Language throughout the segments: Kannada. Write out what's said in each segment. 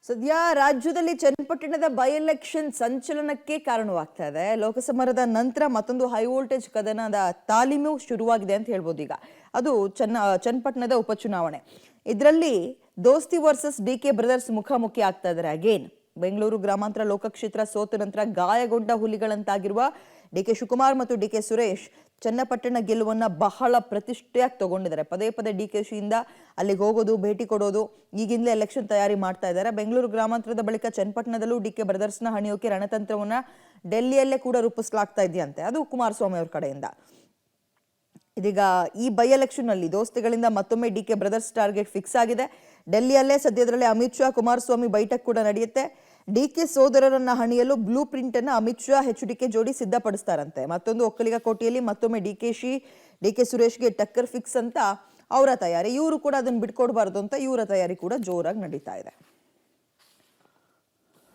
ಸದ್ಯ ರಾಜ್ಯದಲ್ಲಿ ಚನ್ನಪಟ್ಟಣದ ಬೈ ಎಲೆಕ್ಷನ್ ಸಂಚಲನಕ್ಕೆ ಕಾರಣವಾಗ್ತಾ ಇದೆ. ಲೋಕಸಭಾದ ನಂತರ ಮತ್ತೊಂದು ಹೈ ವೋಲ್ಟೇಜ್ ಕದನದ ತಾಲೀಮು ಶುರುವಾಗಿದೆ ಅಂತ ಹೇಳ್ಬೋದು. ಈಗ ಅದು ಚನ್ನಪಟ್ಟಣದ ಉಪಚುನಾವಣೆ. ಇದರಲ್ಲಿ ದೋಸ್ತಿ ವರ್ಸಸ್ ಡಿಕೆ ಬ್ರದರ್ಸ್ ಮುಖಾಮುಖಿ ಆಗ್ತಾ ಇದ್ದಾರೆ. ಅಗೇನ್ ಬೆಂಗಳೂರು ಗ್ರಾಮಾಂತರ ಲೋಕಕ್ಷೇತ್ರ ಸೋತ ನಂತರ ಗಾಯಗೊಂಡ ಹುಲಿಗಳಂತಾಗಿರುವ ಡಿಕೆ ಶಿವಕುಮಾರ್ ಮತ್ತು ಡಿಕೆ ಸುರೇಶ್ ಚನ್ನಪಟ್ಟಣ ಗೆಲುವನ್ನ ಬಹಳ ಪ್ರತಿಷ್ಠೆಯಾಗಿ ತಗೊಂಡಿದ್ದಾರೆ. ಪದೇ ಪದೇ ಡಿಕೆಶಿಯಿಂದ ಅಲ್ಲಿಗೆ ಹೋಗೋದು, ಭೇಟಿ ಕೊಡೋದು, ಈಗಿಂದಲೇ ಎಲೆಕ್ಷನ್ ತಯಾರಿ ಮಾಡ್ತಾ ಇದ್ದಾರೆ. ಬೆಂಗಳೂರು ಗ್ರಾಮಾಂತರದ ಬಳಿಕ ಚನ್ನಪಟ್ಟಣದಲ್ಲೂ ಡಿಕೆ ಬ್ರದರ್ಸ್ನ ಹಣಿಯೋಕೆ ರಣತಂತ್ರವನ್ನ ಡೆಲ್ಲಿಯಲ್ಲೇ ಕೂಡ ರೂಪಿಸಲಾಗ್ತಾ ಇದೆಯಂತೆ. ಅದು ಕುಮಾರಸ್ವಾಮಿ ಅವ್ರ ಕಡೆಯಿಂದ. ಇದೀಗ ಈ ಬೈ ಎಲೆಕ್ಷನ್ ನಲ್ಲಿ ದೋಸ್ತಿಗಳಿಂದ ಮತ್ತೊಮ್ಮೆ ಡಿಕೆ ಬ್ರದರ್ಸ್ ಟಾರ್ಗೆಟ್ ಫಿಕ್ಸ್ ಆಗಿದೆ. ಡೆಲ್ಲಿಯಲ್ಲೇ ಸದ್ಯದಲ್ಲೇ ಅಮಿತ್ ಶಾ ಕುಮಾರಸ್ವಾಮಿ ಬೈಠಕ್ ಕೂಡ ನಡೆಯುತ್ತೆ. ಡಿಕೆ ಸೋದರರನ್ನ ಹಣಿಯಲು ಬ್ಲೂ ಪ್ರಿಂಟ್ ಅನ್ನ ಅಮಿತ್ ಶಾ HDK ಜೋಡಿ ಸಿದ್ಧಪಡಿಸ್ತಾರಂತೆ. ಮತ್ತೊಂದು ಒಕ್ಕಲಿಗ ಕೋಟೆಯಲ್ಲಿ ಮತ್ತೊಮ್ಮೆ ಡಿಕೆ ಸುರೇಶ್ಗೆ ಟಕ್ಕರ್ ಫಿಕ್ಸ್ ಅಂತ ಅವರ ತಯಾರಿ. ಇವರು ಕೂಡ ಅದನ್ನ ಬಿಟ್ಕೊಡ್ಬಾರ್ದು ಅಂತ ಇವರ ತಯಾರಿ ಕೂಡ ಜೋರಾಗಿ ನಡೀತಾ ಇದೆ.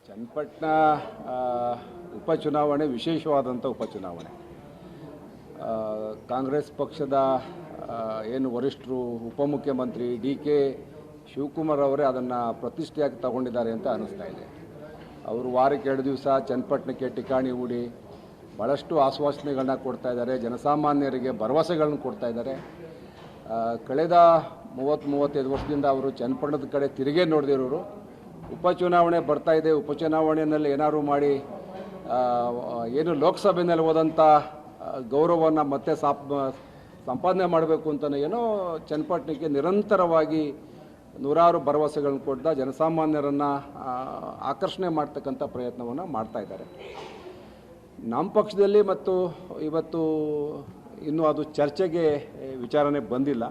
ಚನ್ನಪಟ್ಟಣ ಉಪಚುನಾವಣೆ ವಿಶೇಷವಾದಂಥ ಉಪಚುನಾವಣೆ. ಕಾಂಗ್ರೆಸ್ ಪಕ್ಷದ ಏನು ವರಿಷ್ಠರು, ಉಪಮುಖ್ಯಮಂತ್ರಿ DK ಶಿವಕುಮಾರ್ ಅವರೇ ಅದನ್ನು ಪ್ರತಿಷ್ಠೆಯಾಗಿ ತಗೊಂಡಿದ್ದಾರೆ ಅಂತ ಅನ್ನಿಸ್ತಾ ಇದೆ. ಅವರು ವಾರಕ್ಕೆ 2 ದಿವಸ ಚನ್ನಪಟ್ಟಣಕ್ಕೆ ಠಿಕಾಣಿ ಹೂಡಿ ಭಾಳಷ್ಟು ಆಶ್ವಾಸನೆಗಳನ್ನ ಕೊಡ್ತಾ ಇದ್ದಾರೆ. ಜನಸಾಮಾನ್ಯರಿಗೆ ಭರವಸೆಗಳನ್ನು ಕೊಡ್ತಾ ಇದ್ದಾರೆ. ಕಳೆದ 30-35 ವರ್ಷದಿಂದ ಅವರು ಚನ್ನಪಟ್ಟಣದ ಕಡೆ ತಿರುಗೇ ನೋಡಿದಿರೋರು. ಉಪಚುನಾವಣೆ ಬರ್ತಾ ಇದೆ, ಉಪಚುನಾವಣೆಯಲ್ಲಿ ಏನಾದ್ರು ಮಾಡಿ ಏನು ಲೋಕಸಭೆಯಲ್ಲಿ ಹೋದಂಥ ಗೌರವವನ್ನು ಮತ್ತೆ ಸಂಪಾದನೆ ಮಾಡಬೇಕು ಅಂತಲೇ ಏನೋ ಚನ್ನಪಟ್ಟಣಕ್ಕೆ ನಿರಂತರವಾಗಿ ನೂರಾರು ಭರವಸೆಗಳನ್ನು ಕೊಡ್ದ ಜನಸಾಮಾನ್ಯರನ್ನು ಆಕರ್ಷಣೆ ಮಾಡ್ತಕ್ಕಂಥ ಪ್ರಯತ್ನವನ್ನು ಮಾಡ್ತಾ ಇದ್ದಾರೆ. ನಮ್ಮ ಪಕ್ಷದಲ್ಲಿ ಮತ್ತು ಇವತ್ತು ಇನ್ನೂ ಅದು ಚರ್ಚೆಗೆ ವಿಚಾರಣೆ ಬಂದಿಲ್ಲ.